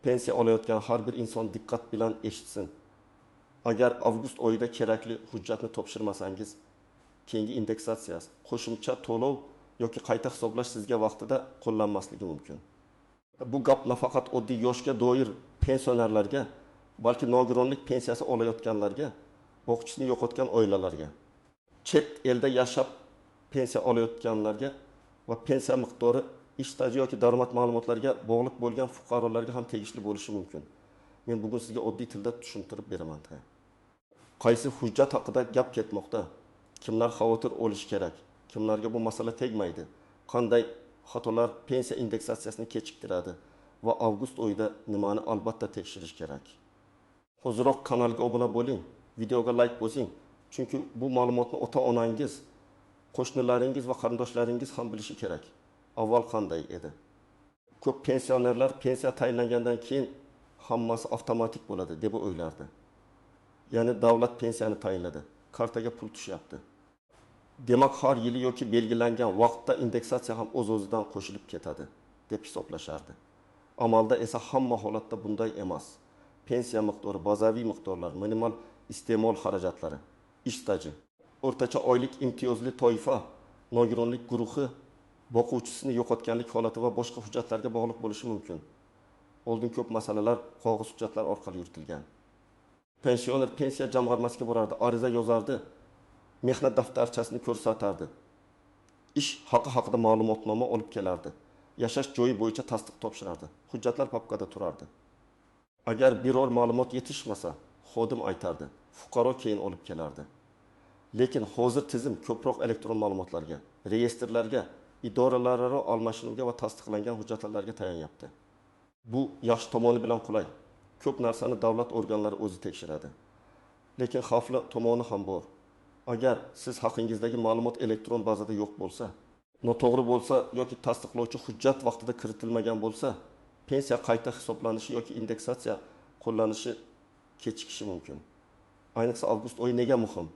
pensiya olayotgan har bir inson diqqat bilan eshitsin. Agar avgust oyida kerakli hujjatni topshirmasangiz, keyingi indeksatsiyasi, qo'shimcha to'lov yoki qayta hisoblash sizga vaqtida qo'llanmasligi mumkin. Bu gap nafaqat oddiy yoshga doir pensionerlarga, balki nogironlik pensiyasi olayotganlarga, o'qishni yo'qotgan oilalarga, chet elda yashab pensiya olayotganlarga va pensiya miqdori ish staji yoki daromad ma'lumotlariga bog'liq bo'lgan fuqarolarga ham tegishli bo'lishi mumkin. Men bugun sizga oddiy tilda tushuntirib beraman. Qaysi hujjat haqida gap ketmoqda? Kimlar xavotir olishi kerak? Kimlarga bu masala tegmaydi? Qanday xatolar pensiya indeksatsiyasini kechiktiradi va avgust oyida nimani albatta tekshirish kerak? Hozirroq kanalga obuna bo'ling, videoga like bosing. Chunki bu ma'lumotni ota-onangiz, qo'shnilaringiz va qarindoshlaringiz ham bilishi kerak. Avval qanday edi? Ko'p pensionerlar pensiya tayinlangandan keyin hammasi avtomatik bo'ladi deb o'ylardi. Ya'ni davlat pensiyani tayinladi, kartaga pul tushyapti. Demak, har yili yoki belgilangan vaqtda indeksatsiya ham o'z-o'zidan qo'shilib ketadi deb hisoblashardi. Amalda esa hamma holatda bunday emas. Pensiya miqdori, bazaviy miqdorlar, minimal iste'mol xarajatlari, ish staji, o'rtacha oylik imtiyozli toifa, nogironlik guruhi, boquvchisini yo'qotganlik holati va boshqa hujjatlarga bog'liq bo'lishi mumkin. Oldin ko'p masalalar qog'oz hujjatlar orqali yuritilgan. Pensioner pensiya jamg'armasiga borardi, ariza yozardi, mehnat daftarchasini ko'rsatardi. Ish haqi haqida ma'lumotnoma olib kelardi. Yashash joyi bo'yicha tasdiq topshirardi. Hujjatlar papkada turardi. Agar biror ma'lumot yetishmasa, xodim aytardi, fuqaro keyin olib kelardi. Lekin hozir tizim ko'proq elektron ma'lumotlarga, reyestrlarga, idoralararo almashinuvga va tasdiqlangan hujjatlarga tayanyapti. Bu yaxshi tomoni bilan qulay. Ko'p narsani davlat organlari o'zi tekshiradi. Lekin xavfli tomoni ham bor. Agar siz haqingizdagi ma'lumot elektron bazada yo'q bo'lsa, noto'g'ri bo'lsa yoki tasdiqlovchi hujjat vaqtida kiritilmagan bo'lsa, pensiya qayta hisoblanishi yoki indeksatsiya qo'llanishi kechikishi mumkin. Ayniqsa avgust oyi nega muhim?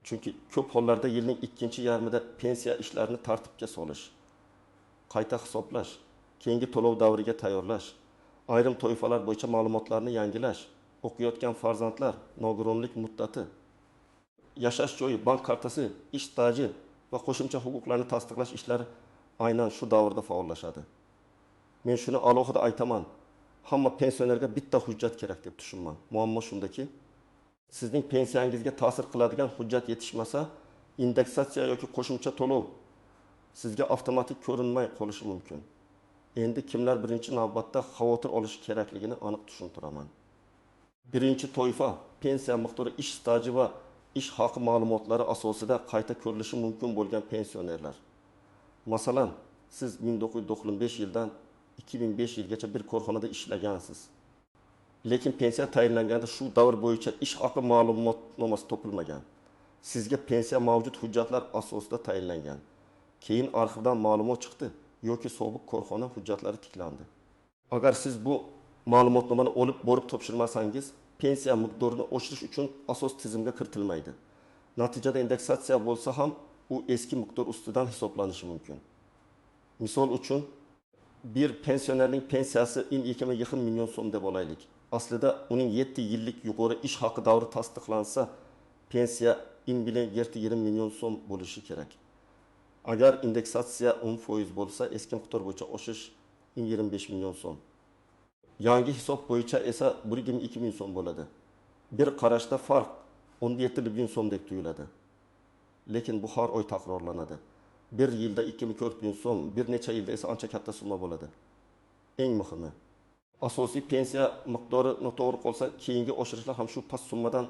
Chunki ko'p hollarda yilning ikkinchi yarmida pensiya ishlarini tartibga solish, qayta hisoblash, keyingi to'lov davriga tayyorlash, ayrim toifalar bo'yicha ma'lumotlarni yangilash, o'qiyotgan farzandlar, nogironlik muddati, yashash joyi, bank kartasi, ish staji va qo'shimcha huquqlarni tasdiqlash ishlari aynan shu davrda faollashadi. Men shuni alohida aytaman. Hamma pensionerga bitta hujjat kerak deb tushunman. Muammo shundaki, sizning pensiyangizga ta'sir qiladigan hujjat yetishmasa, indeksatsiya yoki qo'shimcha to'lov sizga avtomatik ko'rinmay qolishi mumkin. Endi kimlar birinchi navbatda xavotir olishi kerakligini aniq tushuntiraman. Birinchi toifa pensiya miqdori ish staji va ish haqi ma'lumotlari asosida qayta ko'rilishi mumkin bo'lgan pensionerlar. Masalan, siz 1995 yildan 2005 yilgacha bir korxonada ishlagansiz. Lekin pensiya tayinlanganda shu davr bo'yicha ish haqi ma'lumotnomasi topilmagan. Sizga pensiya mavjud hujjatlar asosida tayinlangan. Keyin arxivdan ma'lumot chiqdi yoki sobiq korxona hujjatlari tiklandi. Agar siz bu ma'lumotnomani olib borib topshirmasangiz, pensiya miqdorini oshirish uchun asos tizimga kiritilmaydi. Natijada indeksatsiya bo'lsa ham u eski miqdor ustidan hisoblanishi mumkin. Misol uchun, bir pensionerning pensiyasi 2,2 million so'm deb olaylik. Aslida uning 7 yillik yuqori ish haqi davri tasdiqlansa, pensiya 1,2 million so'm bo'lishi kerak. Agar indeksatsiya 10% bo'lsa, eski miqdor bo'yicha oshish 25 million so'm. Yangi hisob bo'yicha esa 1,2 million so'm bo'ladi. Bir qarashda farq 17 million so'mdek tuyuladi. Lekin bu har oy takrorlanadi. Bir yilda 2,4 million so'm, bir necha yilda esa ancha katta summa bo'ladi. Eng muhimi, asosiy pensiya miqdori noto'g'ri qolsa, keyingi oshirishlar ham shu past summadan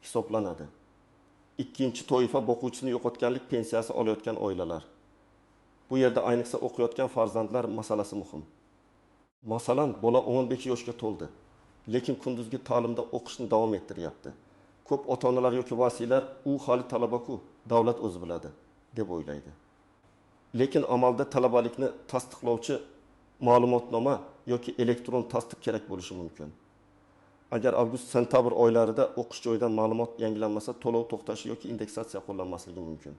hisoblanadi. Ikkinchi toifa boquvchisini yo'qotganlik pensiyasi olayotgan oilalar. Bu yerda ayniqsa o'qiyotgan farzandlar masalasi muhim. Masalan, bola 15 yoshga to'ldi, lekin kunduzgi ta'limda o'qishni davom ettiryapti. Ko'p ota-onalar yoki vasiylar u hali talaba-ku, davlat o'zi biladi deb o'ylaydi. Lekin amalda talabalikni tasdiqlovchi ma'lumotnoma yoki elektron tasdiq kerak bo'lishi mumkin. Agar avgust-sentabr oylarida o'qish joyidan ma'lumot yangilanmasa, to'lov to'xtashi yoki indeksatsiya qo'llanmasligi mumkin.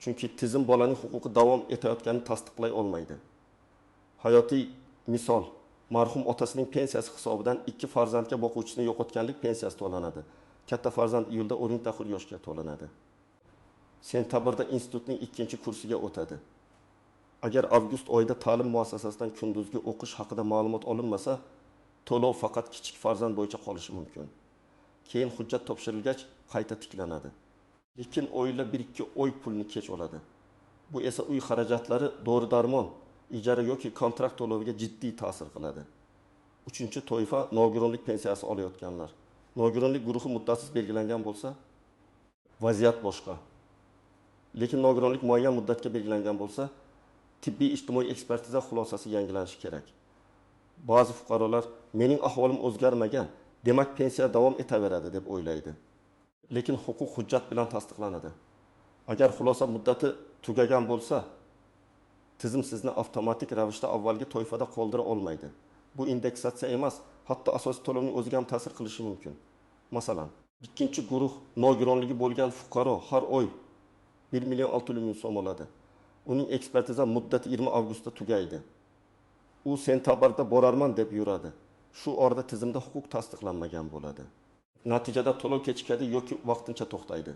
Chunki tizim bolaning huquqi davom etayotganini tasdiqlay olmaydi. Hayotiy misol, Marhum otasining pensiyasi hisobidan 2 farzandga boquvchisini yo'qotganlik pensiyasi to'lanadi. Katta farzand iyulda o'rtacha yoshga to'lanadi. Sentabrda institutning 2-kursiga o'tadi. Agar avgust oyida ta'lim muassasasidan kunduzgi o'qish haqida ma'lumot olinmasa, to'lov faqat kichik farzand bo'yicha qolishi mumkin. Keyin hujjat topshirilgach qayta tiklanadi. Lekin oila 1-2 oy pulni kech oladi. Bu esa uy xarajatlari, dori-darmon, ijara yoki kontrakt to'loviga jiddiy ta'sir qiladi. 3-toifa nogironlik pensiyasi olayotganlar. Nogironlik guruhi muddatsiz belgilangan bo'lsa, vaziyat boshqa. Lekin nogironlik muayyan muddatga belgilangan bo'lsa, tibbiy ijtimoiy ekspertiza xulosasi yangilanishi kerak. Ba'zi fuqarolar mening ahvolim o'zgarmagan, demak pensiya davom etaveradi deb o'ylaydi. Lekin huquq hujjat bilan tasdiqlanadi. Agar xulosa muddati tugagan bo'lsa, tizim sizni avtomatik ravishda avvalgi toifada qoldira olmaydi. Bu indeksatsiya emas, hatto asosiy to'lovning o'ziga ham ta'sir qilishi mumkin. Masalan, ikkinchi guruh nogironligi bo'lgan fuqaro har oy 1,6 million so'm oladi. Uning ekspertiza muddati 20 avgustda tugaydi. U sentabrda borarman deb yuradi. Shu orada tizimda huquq tasdiqlanmagan bo'ladi. Natijada to'lov kechikadi yoki vaqtincha to'xtaydi.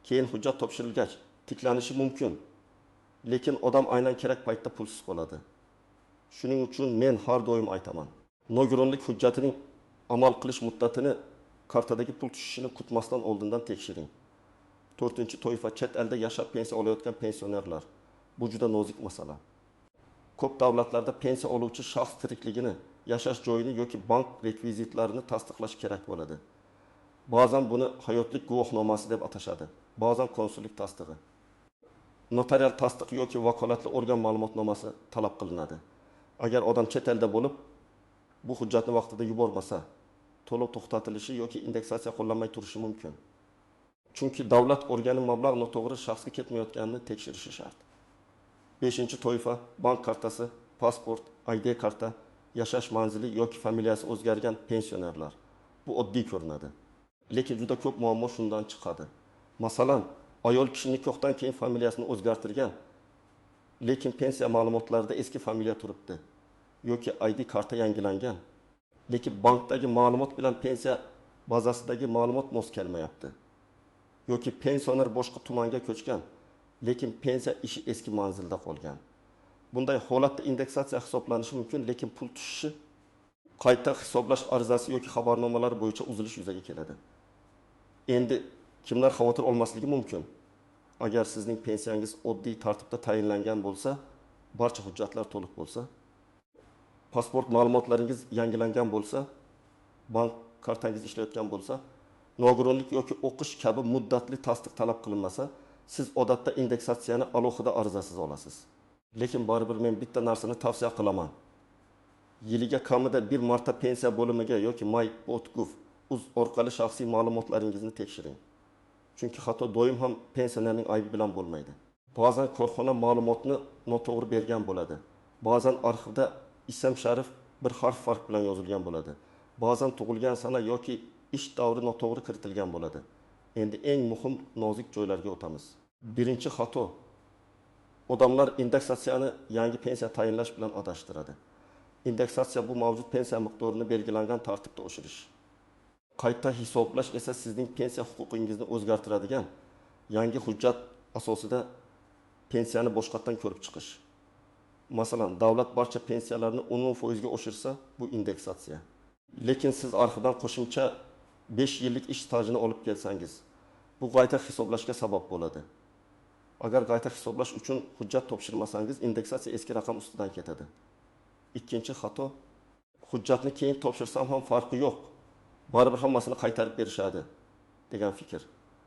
Keyin hujjat topshirilgach tiklanishi mumkin. Lekin odam aynan kerak paytda pulsiz qoladi. Shuning uchun men har doim aytaman. Nogironlik hujjatining amal qilish muddatini kartadagi pul tushishini kutmasdan oldindan tekshiring. 4-toifa chet elda yashab pensiya olayotgan pensionerlar. Bu juda nozik masala. Ko'p davlatlarda pensiya oluvchi shaxs tirikligini, yashash joyini yoki bank rekvizitlarini tasdiqlash kerak bo'ladi. Ba'zan buni hayotlik guvohnomasi deb atashadi. Ba'zan konsullik tasdig'i. Notarial tasdiq yoki vakolatli organ ma'lumotnomasi talab qilinadi. Agar odam chet elda bo'lib, bu hujjatni vaqtida yubormasa, to'lov to'xtatilishi yoki indeksatsiya qo'llanmay turishi mumkin. Chunki davlat organi mablag' noto'g'ri shaxsga ketmayotganini tekshirishi shart. 5-toifa bank kartasi, pasport, ID karta, yashash manzili yoki familiyasi o'zgargan pensionerlar. Bu oddiy ko'rinadi. Lekin juda ko'p muammo shundan chiqadi. Masalan, ayol kishi nikohdan keyin familiyasini o'zgartirgan, lekin pensiya ma'lumotlarida eski familiya turibdi. Yoki ID karta yangilangan, lekin bankdagi ma'lumot bilan pensiya bazasidagi ma'lumot mos kelmayapti. Yoki pensioner boshqa tumanga ko'chgan, lekin pensiya ishi eski manzilda qolgan. Bunday holatda indeksatsiya hisoblanishi mumkin, lekin pul tushishi qayta hisoblash arizasi yoki xabarnomalar bo'yicha uzilish yuzaga keladi. Endi kimlar xavotir olmasligi mumkin? Agar sizning pensiyangiz oddiy tartibda tayinlangan bo'lsa, barcha hujjatlar to'liq bo'lsa, pasport ma'lumotlaringiz yangilangan bo'lsa, bank kartangiz ishlayotgan bo'lsa, nogironlik yoki o'qish kabi muddatli tasdiq talab qilinmasa, siz odatda indeksatsiyani alohida arizasiz olasiz. Lekin baribir men bitta narsani tavsiya qilaman. Yiliga kamida bir marta pensiya bo'limiga yoki my.gov.uz orqali shaxsiy ma'lumotlaringizni tekshiring. Chunki xato doim ham pensionerning aybi bilan bo'lmaydi. Ba'zan korxona ma'lumotni noto'g'ri bergan bo'ladi. Ba'zan arxivda ism sharif bir harf farq bilan yozilgan bo'ladi. Ba'zan tug'ilgan sana yoki ish davri noto'g'ri kiritilgan bo'ladi. Endi eng muhim nozik joylarga o'tamiz. Birinchi xato. Odamlar indeksatsiyani yangi pensiya tayinlash bilan adashtiradi. Indeksatsiya bu mavjud pensiya miqdorini belgilangan tartibda oshirish. Qayta hisoblash esa sizning pensiya huquqingizni o'zgartiradigan yangi hujjat asosida pensiyani boshqatdan ko'rib chiqish. Masalan, davlat barcha pensiyalarni 10% ga oshirsa, bu indeksatsiya. Lekin siz arxivdan qo'shimcha 5 yillik ish stajini olib kelsangiz, bu qayta hisoblashga sabab bo'ladi. Agar qayta hisoblash uchun hujjat topshirmasangiz, indeksatsiya eski raqam ustidan ketadi. Ikkinchi xato, hujjatni keyin topshirsam ham farqi yo'q, baribir hammasini qaytarib berishadi degan fikr.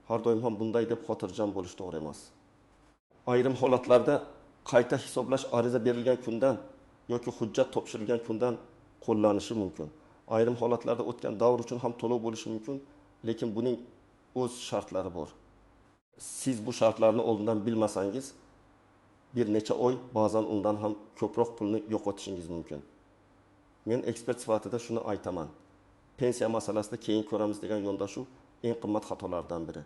Har doim ham bunday deb xotirjam bo'lish to'g'ri emas. Ayrim holatlarda qayta hisoblash ariza berilgan kundan yoki hujjat topshirilgan kundan qo'llanishi mumkin. Ayrim holatlarda o'tgan davr uchun ham to'lov bo'lishi mumkin, lekin buning o'z shartlari bor. Siz bu shartlarni oldindan bilmasangiz, bir necha oy, ba'zan undan ham ko'proq pulni yo'qotishingiz mumkin. Men ekspert sifatida shuni aytaman. Pensiya masalasida keyin ko'ramiz degan yondashuv eng qimmat xatolardan biri.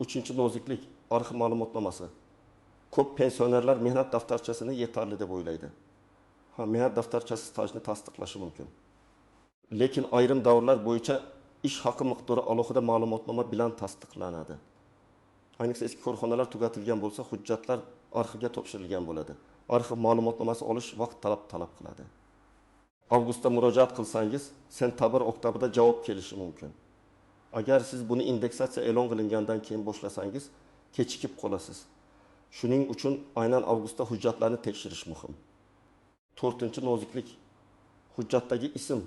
3-noziklik, arxiv ma'lumotnomasi. Ko'p pensionerlar mehnat daftarchasini yetarli deb o'ylaydi. mehnat daftarchasi stajni tasdiqlashi mumkin. Lekin ayrim davrlar bo'yicha ish haqi miqdori alohida ma'lumotnoma bilan tasdiqlanadi. Ayniqsa eski korxonalar tugatilgan bo'lsa, hujjatlar arxivga topshirilgan bo'ladi. Arxiv ma'lumotnomasi olish vaqt talab qiladi. Avgustda murojaat qilsangiz, sentabr, oktyabrda javob kelishi mumkin. Agar siz buni indeksatsiya e'lon qilingandan keyin boshlasangiz, kechikib qolasiz. Shuning uchun aynan avgustda hujjatlarni tekshirish muhim. 4-noziklik. Hujjatdagi ism,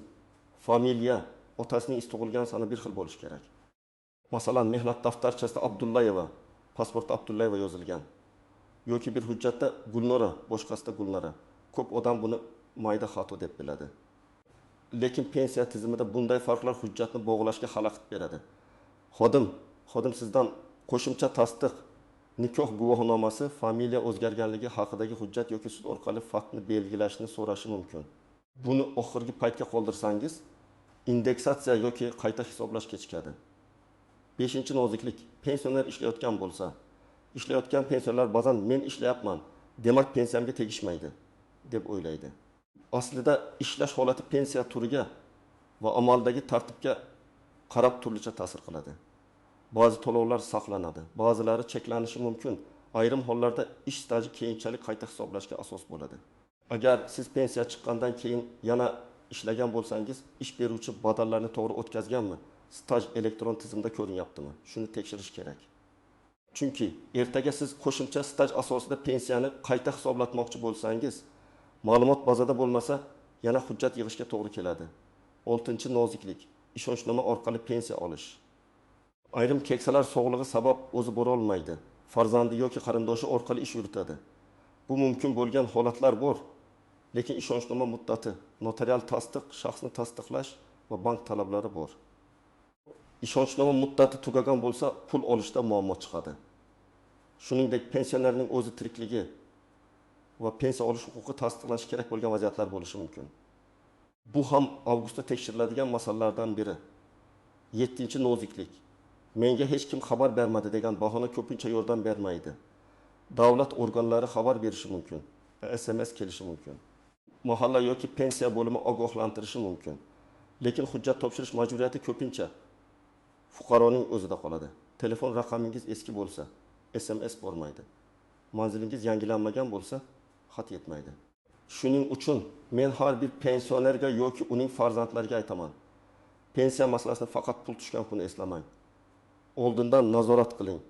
familiya, otasining tug'ilgan sani bir xil bo'lishi kerak. Masalan, mehnat daftarchasida Abdullayeva, pasportda Abdullayeva yozilgan. Yoki bir hujjatda Gulnora, boshqasida Gulnora. Ko'p odam buni mayda xato deb biladi. Lekin pensiya tizimida bunday farqlar hujjatni bog'lashga xalaqit beradi. Xodim sizdan qo'shimcha tasdiq, nikoh guvohnomasi, familiya o'zgarganligi haqidagi hujjat yoki sud orqali faktni belgilashni so'rashi mumkin. Buni oxirgi paytga qoldirsangiz, indeksatsiya yoki qayta hisoblash kechikadi. 5-noziklik. Pensioner ishlayotgan bo'lsa, ishlayotgan pensionerlar ba'zan men ishlayapman, demak pensiyamga tegishmaydi deb o'ylaydi. Aslida ishlash holati pensiya turiga va amaldagi tartibga qarab turlicha ta'sir qiladi. Ba'zi to'lovlar saqlanadi, ba'zilari cheklanishi mumkin. Ayrim hollarda ish staji keyinchalik qayta hisoblashga asos bo'ladi. Agar siz pensiya chiqqandan keyin yana ishlagan bo'lsangiz, ish beruvchi badallarni to'g'ri o'tkazganmi? Staj elektron tizimda ko'rinyaptimi? Shuni tekshirish kerak. Chunki ertaga siz qo'shimcha staj asosida pensiyani qayta hisoblatmoqchi bo'lsangiz, ma'lumot bazada bo'lmasa, yana hujjat yig'ishga to'g'ri keladi. 6-noziklik. Ishonchnoma orqali pensiya olish. Ayrim keksalar sog'lig'i sabab o'zi bora olmaydi. Farzandi yoki qarindoshi orqali ish yuritadi. Bu mumkin bo'lgan holatlar bor. Lekin ishonchnoma muddati, notarial tasdiq, shaxsni tasdiqlash va bank talablari bor. Ishonchnoma muddati tugagan bo'lsa, pul olishda muammo chiqadi. Shuningdek, pensionerning o'zi tirikligi va pensiya olish huquqi tasdiqlanishi kerak bo'lgan vaziyatlar bo'lishi mumkin. Bu ham avgustda tekshiriladigan masalalardan biri. 7-noziklik. Menga hech kim xabar bermadi degan bahona ko'pincha yordam bermaydi. Davlat organlari xabar berishi mumkin, SMS kelishi mumkin. Mahalla yoki pensiya bo'limi ogohlantirishi mumkin. Lekin hujjat topshirish majburiyati ko'pincha fuqaroning o'zida qoladi. Telefon raqamingiz eski bo'lsa, SMS bormaydi. Manzilingiz yangilanmagan bo'lsa, xat yetmaydi. Shuning uchun men har bir pensionerga yoki uning farzandlariga aytaman. Pensiya masalasini faqat pul tushgan kuni eslamang. Oldindan nazorat qiling.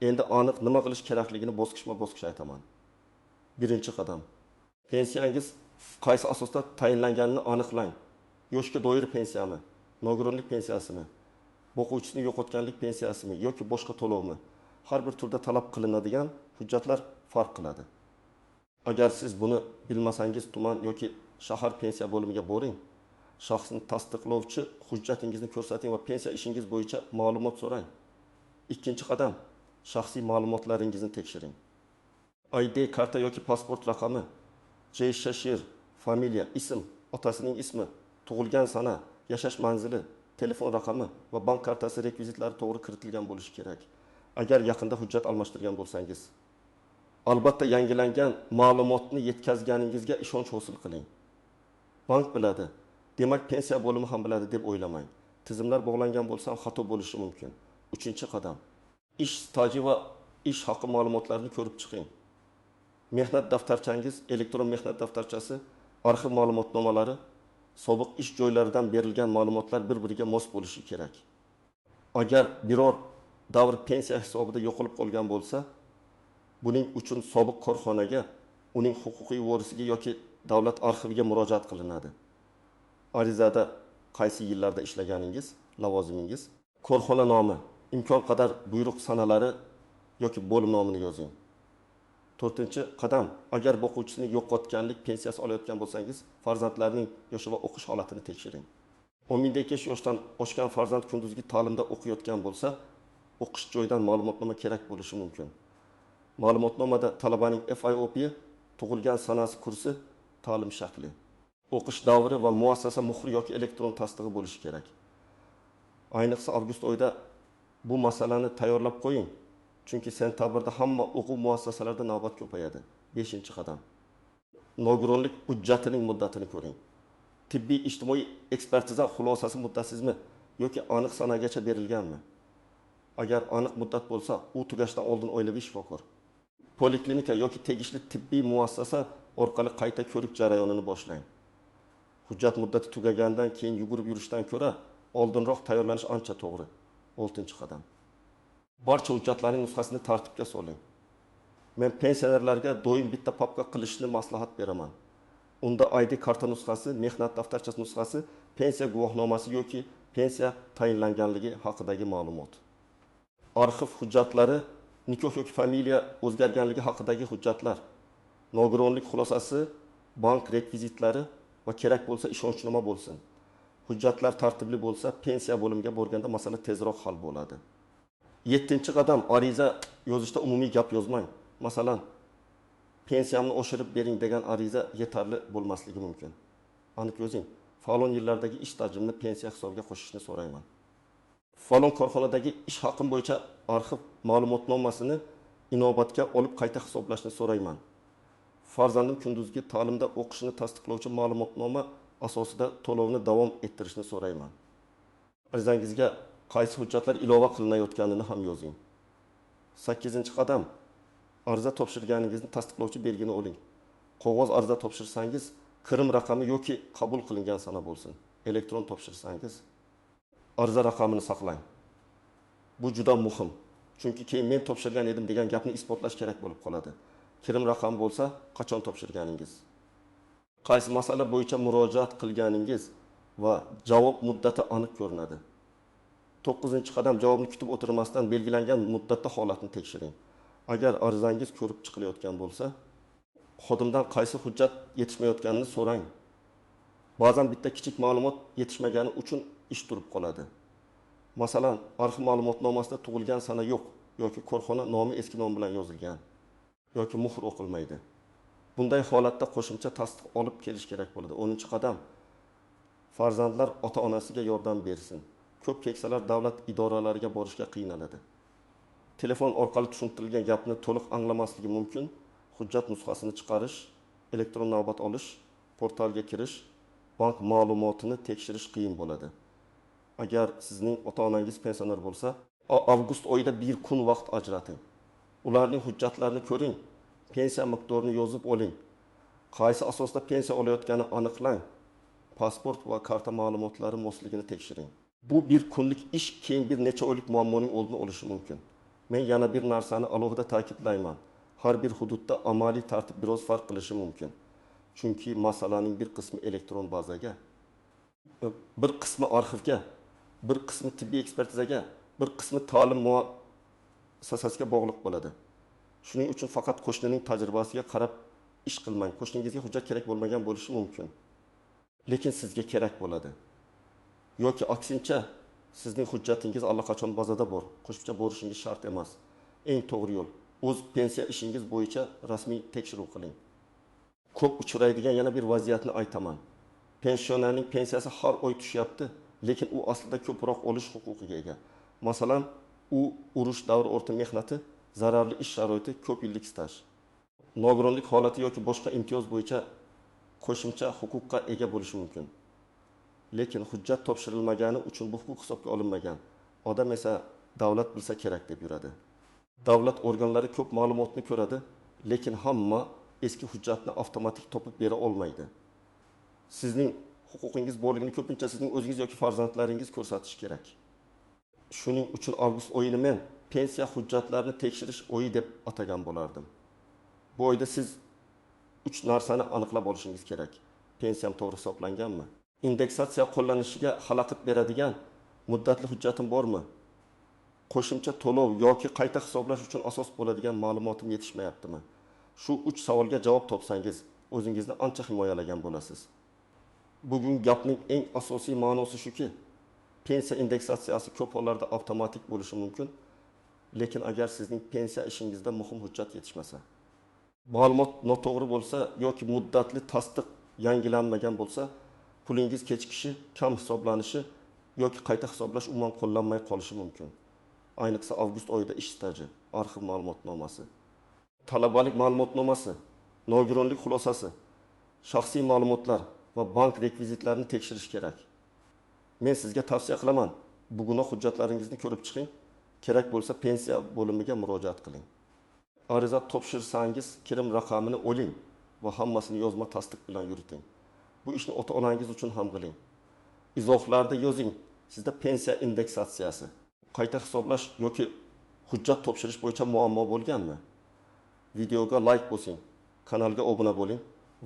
Endi aniq nima qilish kerakligini bosqichma-bosqich aytaman. 1-qadam. Pensiyangiz qaysi asosda tayinlanganini aniqlang. Yoshga doir pensiyami, nogironlik pensiyasimi, boquvchisini yo'qotganlik pensiyasimi yoki boshqa to'lovmi? Har bir turda talab qilinadigan hujjatlar farq qiladi. Agar siz buni bilmasangiz, tuman yoki shahar pensiya bo'limiga boring. Shaxsni tasdiqlovchi hujjatingizni ko'rsating va pensiya ishingiz bo'yicha ma'lumot so'rang. 2-qadam. Shaxsiy ma'lumotlaringizni tekshiring. ID karta yoki pasport raqami, JSHR, familiya, ism, otasining ismi, tug'ilgan sana, yashash manzili, telefon raqami va bank kartasi rekvizitlari to'g'ri kiritilgan bo'lishi kerak. Agar yaqinda hujjat almashtirgan bo'lsangiz, albatta yangilangan ma'lumotni yetkazganingizga ishonch hosil qiling. Bank biladi, demak pensiya bo'limi ham biladi deb o'ylamang. Tizimlar bog'langan bo'lsa ham xato bo'lishi mumkin. 3-qadam. Ish staji va ish haqi ma'lumotlarini ko'rib chiqing. Mehnat daftarchangiz, elektron mehnat daftarchasi, arxiv ma'lumotnomalari, sobiq ish joylaridan berilgan ma'lumotlar bir-biriga mos bo'lishi kerak. Agar biror davr pensiya hisobida yo'qolib qolgan bo'lsa, buning uchun sobiq korxonaga, uning huquqiy vorisiga yoki davlat arxiviga murojaat qilinadi. Arizada qaysi yillarda ishlaganingiz, lavozimingiz, korxona nomi, imkon qadar buyruq sanalari yoki bo'lim nomini yozing. 4-qadam. Agar boquvchisini yo'qotganlik pensiyasi olayotgan bo'lsangiz, farzandlarning yoshi va o'qish holatini tekshiring. 12 yoshdan oshgan farzand kunduzgi ta'limda o'qiyotgan bo'lsa, o'qish joyidan ma'lumotnoma kerak bo'lishi mumkin. Ma'lumotnomada talabaning FIOP, tug'ilgan sanasi, kursi, ta'lim shakli, o'qish davri va muassasa muhri yoki elektron tasdig'i bo'lishi kerak. Ayniqsa avgust oyida bu masalani tayyorlab qo'ying. Chunki sentabrda hamma o'quv muassasalarida navbat ko'payadi. 5-qadam. nogironlik hujjatining muddatini ko'ring. Tibbiy ijtimoiy ekspertiza xulosasi muddatsizmi yoki aniq sanagacha berilganmi? Agar aniq muddat bo'lsa, u tugashdan oldin o'ylabi shifokor. Poliklinika yoki tegishli tibbiy muassasa orqali qayta ko'rik jarayonini boshlang. Hujjat muddati tugagandan keyin yugurib yurishdan ko'ra oldinroq tayyorlanish ancha to'g'ri. 6-qadam. Barcha hujjatlarning nusxasini tartibga soling. Men pensionerlarga doim bitta papka qilishni maslahat beraman. Unda ID karta nusxasi, mehnat daftarchasi nusxasi, pensiya guvohnomasi yoki pensiya tayinlanganligi haqidagi ma'lumot. Arxiv hujjatlari, nikoh yoki familiya o'zgarganligi haqidagi hujjatlar, nogironlik xulosasi, bank rekvizitlari va kerak bo'lsa ishonchnoma bo'lsin. Hujjatlar tartibli bo'lsa, pensiya bo'limiga borganda masala tezroq hal bo'ladi. 7-qadam, ariza yozishda umumiy gap yozmang. Masalan, pensiyamni oshirib bering degan ariza yetarli bo'lmasligi mumkin. Aniq yozing. Falon yillardagi ish tajrimini pensiya hisobiga qo'shishni so'rayman. Falon korxonadagi ish haqim bo'yicha arxiv ma'lumotnomasini inobatga olib qayta hisoblashni so'rayman. Farzandim kunduzgi ta'limda o'qishini tasdiqlovchi ma'lumotnoma asosida to'lovni davom ettirishni so'rayman. Arizangizga qaysi hujjatlar ilova qilinayotganini ham yozing. 8-qadam, ariza topshirganingizni tasdiqlovchi belgini oling. Qog'oz ariza topshirsangiz, kirim raqami yoki qabul qilingan sana bo'lsin. Elektron topshirsangiz, ariza raqamini saqlang. Bu juda muhim. Chunki keyin men topshirgan edim degan gapni isbotlash kerak bo'lib qoladi. Kirim raqami bo'lsa, qachon topshirganingiz, qaysi masala bo'yicha murojaat qilganingiz va javob muddati aniq ko'rinadi. 9-qadam, javobni kutib o'tirmasdan belgilangan muddatda holatni tekshiring. Agar arizangiz ko'rib chiqilayotgan bo'lsa, xodimdan qaysi hujjat yetishmayotganini so'rang. Ba'zan bitta kichik ma'lumot yetishmagani uchun ish turib qoladi. Masalan, arxiv ma'lumotnomasida tug'ilgan sana yo'q yoki korxona nomi eski nom bilan yozilgan yoki muhr o'qilmaydi. Bunday holatda qo'shimcha tasdiq olib kelish kerak bo'ladi. 10-qadam, farzandlar ota-onasiga yordam bersin. Ko'p keksalar davlat idoralariga borishga qiynaladi. Telefon orqali tushuntirilgan gapni to'liq anglamasligi mumkin. Hujjat nusxasini chiqarish, elektron navbat olish, portalga kirish, bank ma'lumotini tekshirish qiyin bo'ladi. Agar sizning ota-onangiz pensioner bo'lsa, avgust oyida bir kun vaqt ajrating. Ularning hujjatlarini ko'ring, pensiya miqdorini yozib oling. Qaysi asosda pensiya olayotganini aniqlang. Pasport va karta ma'lumotlari mosligini tekshiring. Bu bir kunlik ish keyin bir necha oylik muammoning oldini olishi mumkin. Men yana bir narsani alohida ta'kidlayman. Har bir hududda amaliy tartib biroz farq qilishi mumkin. Chunki masalaning bir qismi elektron bazaga, bir qismi arxivga, bir qismi tibbiy ekspertizaga, bir qismi ta'lim muassasasiga bog'liq bo'ladi. Shuning uchun faqat qo'shnining tajribasiga qarab ish qilmang. Qo'shningizga hujjat kerak bo'lmagan bo'lishi mumkin, lekin sizga kerak bo'ladi. Yoki aksincha, sizning hujjatingiz allaqachon bazada bor, qo'shimcha borishingiz shart emas. Eng to'g'ri yo'l o'z pensiya ishingiz bo'yicha rasmiy tekshiruv qiling. Ko'p uchraydigan yana bir vaziyatni aytaman. Pensionerning pensiyasi har oy tushyapti, lekin u aslida ko'proq olish huquqiga ega. Masalan, u urush davri o'rta mehnati, zararli ish sharoiti, ko'p yillik staj, nogironlik holati yoki boshqa imtiyoz bo'yicha qo'shimcha huquqqa ega bo'lishi mumkin. Lekin hujjat topshirilmagani uchun bu huquq hisobga olinmagan. Odam esa davlat bilsa kerak deb yuradi. Davlat organlari ko'p ma'lumotni ko'radi, lekin hamma eski hujjatni avtomatik topib bera olmaydi. Sizning huquqingiz borligini ko'pincha sizning o'zingiz yoki farzandlaringiz ko'rsatish kerak. Shuning uchun avgust oyini men pensiya hujjatlarini tekshirish oyi deb atagan bo'lardim. Bu oyda siz 3 narsani aniqlab olishingiz kerak. Pensiyam to'g'ri hisoblanganmi? Indeksatsiya qo'llanishiga xalaqit beradigan muddatli hujjatim bormi? Qo'shimcha to'lov yoki qayta hisoblash uchun asos bo'ladigan ma'lumotim yetishmayaptimi? Shu 3 savolga javob topsangiz, o'zingizni ancha himoyalagan bo'lasiz. Bugun gapning eng asosiy ma'nosi shuki, pensiya indeksatsiyasi ko'p hollarda avtomatik bo'lishi mumkin, lekin agar sizning pensiya ishingizda muhim hujjat yetishmasa, ma'lumot noto'g'ri bo'lsa yoki muddatli tasdiq yangilanmagan bo'lsa, pulingiz kechikishi, kam hisoblanishi yoki qayta hisoblash umuman qo'llanmay qolishi mumkin. Ayniqsa avgust oyida ish staji, arxiv ma'lumotnomasi, talabalik ma'lumotnomasi, nogironlik xulosasi, shaxsiy ma'lumotlar va bank rekvizitlarini tekshirish kerak. Men sizga tavsiya qilaman. Bugunoq hujjatlaringizni ko'rib chiqing. Kerak bo'lsa pensiya bo'limiga murojaat qiling. Ariza topshirsangiz kirim raqamini oling va hammasini yozma tasdiq bilan yuriting. Bu ishni ota-onangiz uchun ham qiling. Izohlarda yozing. Sizda pensiya indeksatsiyasi, qayta hisoblash yoki hujjat topshirish bo'yicha muammo bo'lganmi? Videoga like bosing, kanalga obuna bo'ling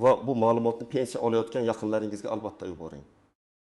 va bu ma'lumotni pensiya olayotgan yaqinlaringizga albatta yuboring.